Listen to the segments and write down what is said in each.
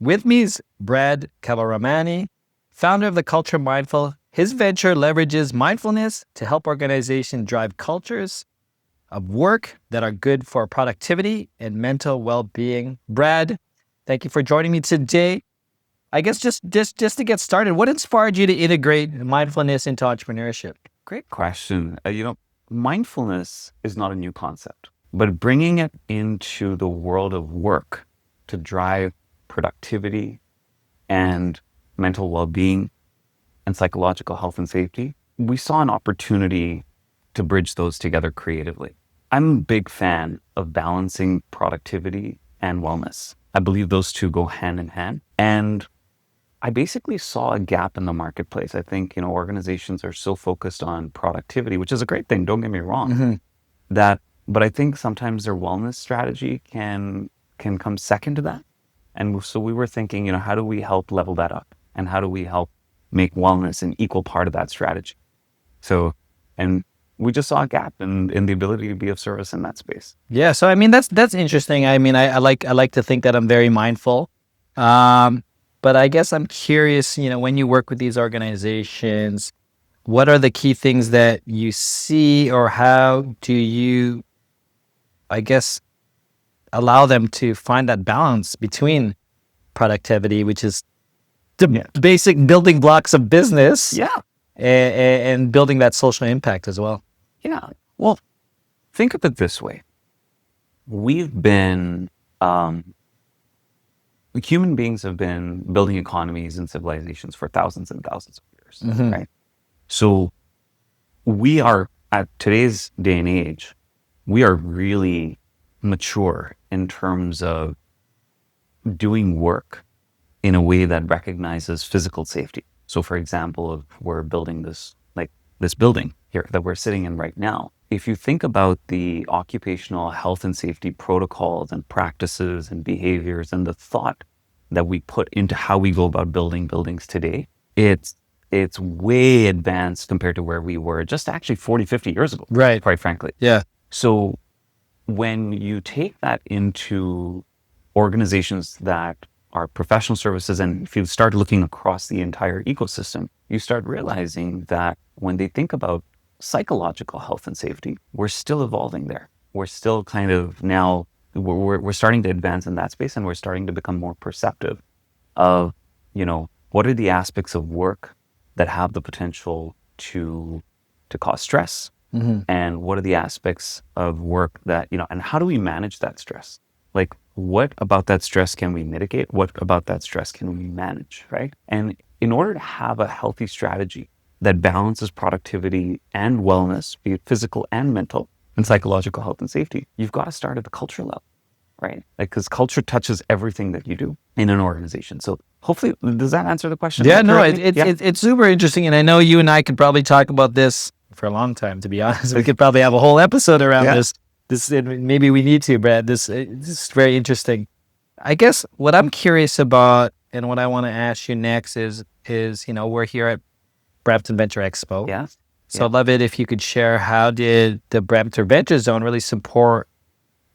With me is Brad Kewalramani, founder of the Culture Mindful. His venture leverages mindfulness to help organizations drive cultures of work that are good for productivity and mental well-being. Brad, thank you for joining me today. I guess just to get started, what inspired you to integrate mindfulness into entrepreneurship? Great question. Mindfulness is not a new concept, but bringing it into the world of work to drive productivity and mental well-being and psychological health and safety, we saw an opportunity to bridge those together creatively. I'm a big fan of balancing productivity and wellness. I believe those two go hand in hand. And I basically saw a gap in the marketplace. I think, organizations are so focused on productivity, which is a great thing, don't get me wrong, but I think sometimes their wellness strategy can come second to that. And so we were thinking, how do we help level that up? And how do we help make wellness an equal part of that strategy? So, and we just saw a gap in the ability to be of service in that space. Yeah. So, that's interesting. I like to think that I'm very mindful. But I guess I'm curious, when you work with these organizations, what are the key things that you see, or how do you, I guess, allow them to find that balance between productivity, which is the basic building blocks of business, and building that social impact as well? Yeah. Well, think of it this way. Human beings have been building economies and civilizations for thousands and thousands of years, right? So we are, at today's day and age, we are really mature in terms of doing work in a way that recognizes physical safety. So for example, if we're building this building here that we're sitting in right now, if you think about the occupational health and safety protocols and practices and behaviors and the thought that we put into how we go about building buildings today, it's way advanced compared to where we were just actually 40, 50 years ago, right? Quite frankly. Yeah. So when you take that into organizations that are professional services, and if you start looking across the entire ecosystem, you start realizing that when they think about psychological health and safety, we're still evolving there. We're still kind of now, we're starting to advance in that space, and we're starting to become more perceptive of, what are the aspects of work that have the potential to cause stress, and what are the aspects of work that, and how do we manage that stress? Like, what about that stress can we mitigate? What about that stress can we manage, right? And in order to have a healthy strategy that balances productivity and wellness, be it physical and mental, and psychological health and safety, you've got to start at the culture level, right? Because culture touches everything that you do in an organization. So hopefully, does that answer the question? Yeah, no, it's super interesting. And I know you and I could probably talk about this for a long time, to be honest. We could probably have a whole episode around this. Maybe we need to, Brad. This is very interesting. I guess what I'm curious about, and what I want to ask you next is we're here at Brampton Venture Expo. Yeah. So I'd love it if you could share, how did the Brampton Venture Zone really support,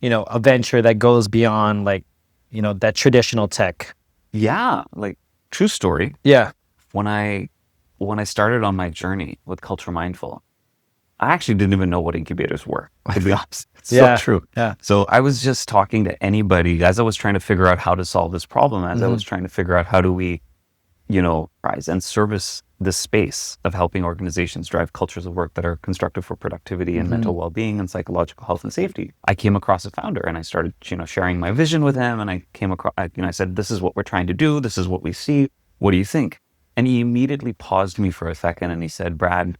a venture that goes beyond that traditional tech? Yeah, true story. Yeah. When I started on my journey with Culture Mindful, I actually didn't even know what incubators were, to be honest. It's so true. Yeah. So I was just talking to anybody as I was trying to figure out how to solve this problem, as I was trying to figure out how do we, rise and service this space of helping organizations drive cultures of work that are constructive for productivity and mental well-being and psychological health and safety. I came across a founder, and I started, sharing my vision with him, and I came across, I said, this is what we're trying to do. This is what we see. What do you think? And he immediately paused me for a second, and he said, Brad,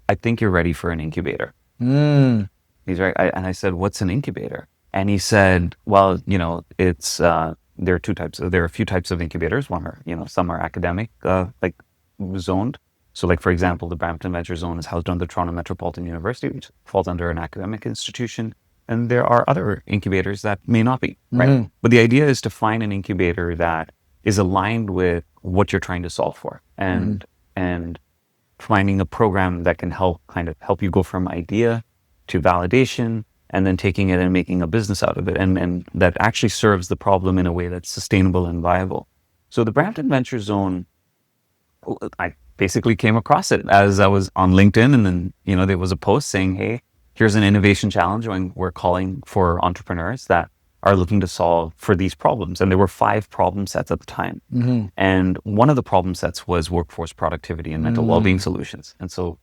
I think you're ready for an incubator. He's right. And I said, what's an incubator? And he said, well, it's, there are a few types of incubators. One are, some are academic, zoned. So for example, the Brampton Venture Zone is housed under Toronto Metropolitan University, which falls under an academic institution. And there are other incubators that may not be, right? But the idea is to find an incubator that is aligned with what you're trying to solve for, and finding a program that can help you go from idea to validation, and then taking it and making a business out of it, and that actually serves the problem in a way that's sustainable and viable. So the Brampton Venture Zone, I basically came across it as I was on LinkedIn, and then, there was a post saying, hey, here's an innovation challenge when we're calling for entrepreneurs that are looking to solve for these problems. And there were 5 problem sets at the time. And one of the problem sets was workforce productivity and mental well-being solutions. And so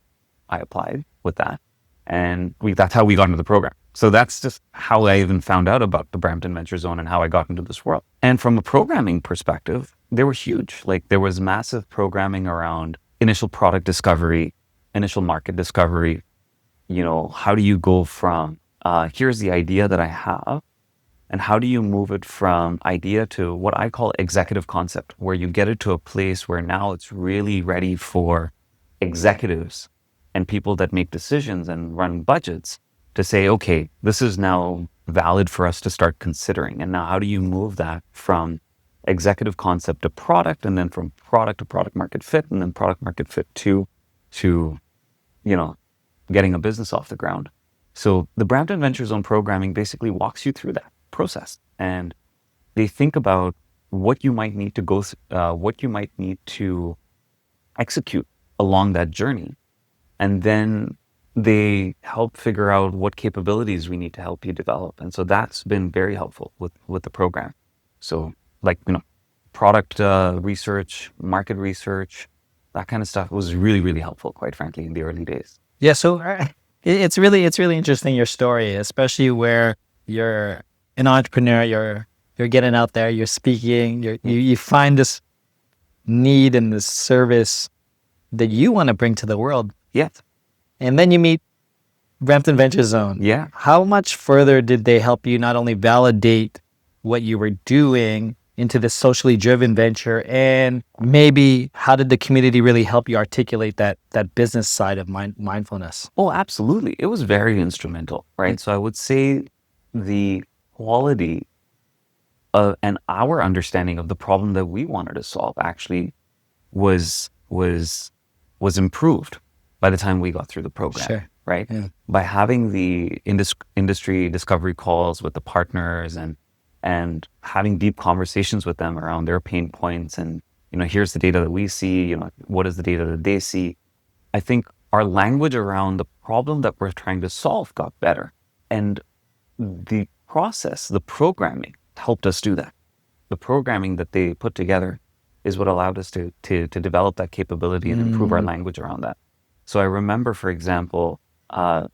I applied with that, and that's how we got into the program. So that's just how I even found out about the Brampton Venture Zone and how I got into this world. And from a programming perspective, they were huge. Like, there was massive programming around initial product discovery, initial market discovery. How do you go from, here's the idea that I have, and how do you move it from idea to what I call executive concept, where you get it to a place where now it's really ready for executives and people that make decisions and run budgets to say, okay, this is now valid for us to start considering. And now how do you move that from executive concept to product, and then from product to product market fit, and then product market fit to getting a business off the ground? So the Brampton Venture Zone programming basically walks you through that process, and they think about what you might need to what you might need to execute along that journey, and then they help figure out what capabilities we need to help you develop. And so that's been very helpful with the program. So, product research, market research, that kind of stuff was really, really helpful, quite frankly, in the early days. Yeah, so it's really interesting, your story, especially where you're an entrepreneur, you're getting out there, you're speaking, you find this need and this service that you want to bring to the world. Yes. And then you meet Brampton Venture Zone. Yeah. How much further did they help you not only validate what you were doing into this socially driven venture, and maybe how did the community really help you articulate that business side of mindfulness? Oh, absolutely. It was very instrumental, right? So I would say the quality of, and our understanding of the problem that we wanted to solve actually was improved by the time we got through the program. Sure. Right? Yeah. By having the industry discovery calls with the partners, and having deep conversations with them around their pain points, and here's the data that we see, what is the data that they see. I think our language around the problem that we're trying to solve got better, and the process, the programming, helped us do that. The programming that they put together is what allowed us to develop that capability and improve our language around that. So I remember, for example,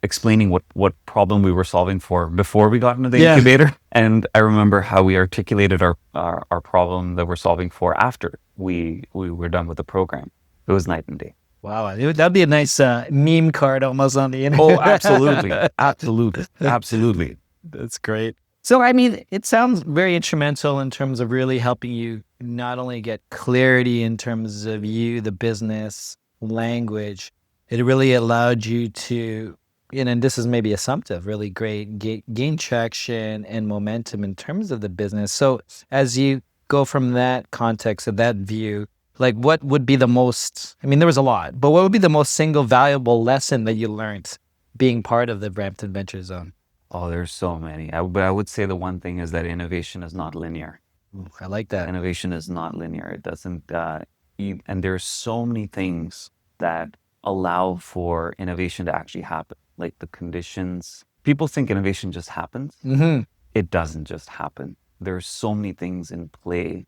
explaining what problem we were solving for before we got into the incubator. And I remember how we articulated our problem that we're solving for after we were done with the program. It was night and day. Wow, that'd be a nice meme card almost on the internet. Oh, absolutely. Absolutely. That's great. So, I mean, it sounds very instrumental in terms of really helping you not only get clarity in terms of you, the business, language. It really allowed you to, and this is maybe assumptive, really great, gain traction and momentum in terms of the business. So as you go from that context of that view, like, what would be the most, I mean, there was a lot, but what would be the most single valuable lesson that you learned being part of the Brampton Venture Zone? Oh, there's so many. But I would say the one thing is that innovation is not linear. Ooh, I like that. Innovation is not linear. It doesn't, and there's so many things that allow for innovation to actually happen. Like the conditions, people think innovation just happens. Mm-hmm. It doesn't just happen. There are so many things in play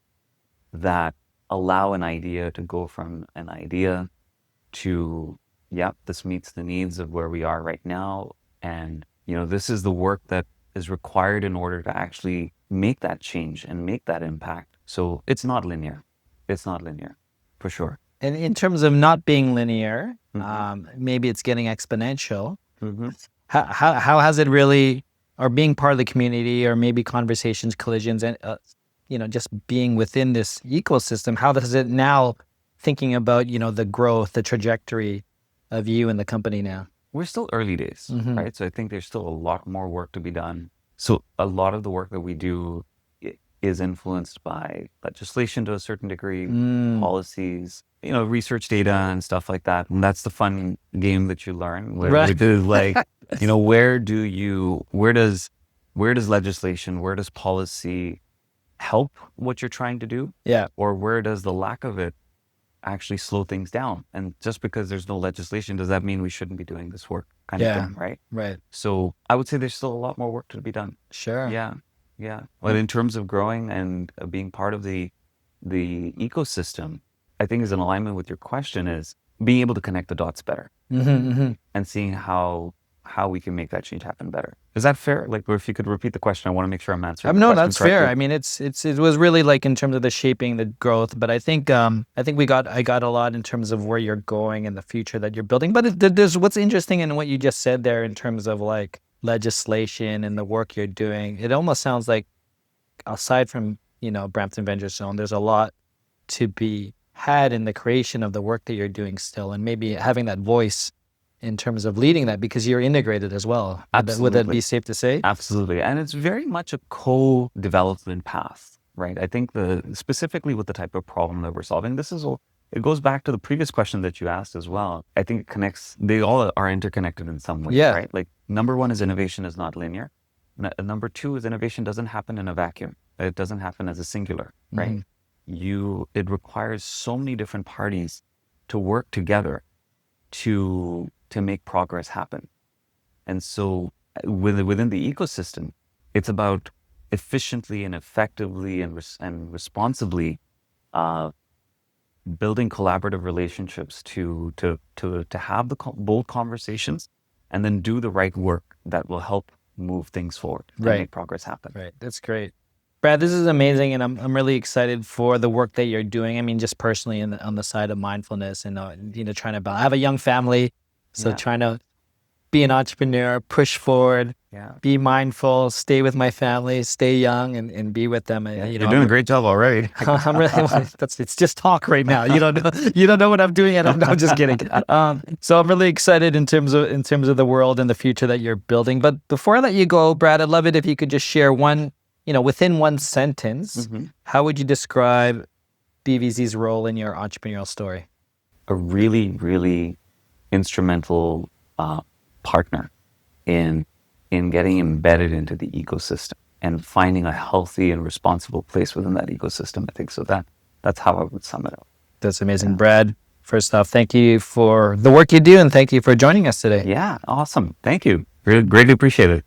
that allow an idea to go from an idea to, yep, this meets the needs of where we are right now. And, this is the work that is required in order to actually make that change and make that impact. So it's not linear. It's not linear, for sure. And in terms of not being linear, maybe it's getting exponential. Mm-hmm. How has it really, or being part of the community, or maybe conversations, collisions, and just being within this ecosystem, how does it now, thinking about the growth, the trajectory of you and the company now? We're still early days, right? So I think there's still a lot more work to be done. So a lot of the work that we do is influenced by legislation to a certain degree, policies, research data and stuff like that. And that's the fun game that you learn, which is like, where does legislation, where does policy help what you're trying to do? Yeah. Or where does the lack of it actually slow things down? And just because there's no legislation, does that mean we shouldn't be doing this work kind of thing, right? Right. So I would say there's still a lot more work to be done. Sure. Yeah. But in terms of growing and being part of the ecosystem, I think is in alignment with your question is being able to connect the dots better and seeing how we can make that change happen better. Is that fair? Like, or if you could repeat the question, I want to make sure I'm answering the No, question that's fair. correctly. I mean, it was really like in terms of the shaping the growth, but I think I got a lot in terms of where you're going and the future that you're building. But there's what's interesting in what you just said there in terms of like legislation and the work you're doing. It almost sounds like aside from Brampton Venture Zone, there's a lot to be had in the creation of the work that you're doing still, and maybe having that voice in terms of leading that because you're integrated as well. Would that be safe to say? Absolutely. And it's very much a co-development path, right? I think specifically with the type of problem that we're solving, it goes back to the previous question that you asked as well. I think it connects, they all are interconnected in some way, right? Like number one is innovation is not linear. Number two is innovation doesn't happen in a vacuum. It doesn't happen as a singular, right? It requires so many different parties to work together to make progress happen. And so within the ecosystem, it's about efficiently and effectively and responsibly building collaborative relationships to have the bold conversations and then do the right work that will help move things forward and make progress happen. Right. That's great. Brad, this is amazing, and I'm really excited for the work that you're doing. I mean, just personally on the side of mindfulness and trying to balance. I have a young family, so trying to be an entrepreneur, push forward, be mindful, stay with my family, stay young, and be with them. And, you're doing a great job already. I'm really. It's just talk right now. You don't know what I'm doing yet. I'm just kidding. So I'm really excited in terms of the world and the future that you're building. But before I let you go, Brad, I'd love it if you could just share one. Within one sentence, how would you describe BVZ's role in your entrepreneurial story? A really, really instrumental partner in getting embedded into the ecosystem and finding a healthy and responsible place within that ecosystem. I think so. That's how I would sum it up. That's amazing, Brad. First off, thank you for the work you do, and thank you for joining us today. Yeah, awesome. Thank you. Really greatly appreciate it.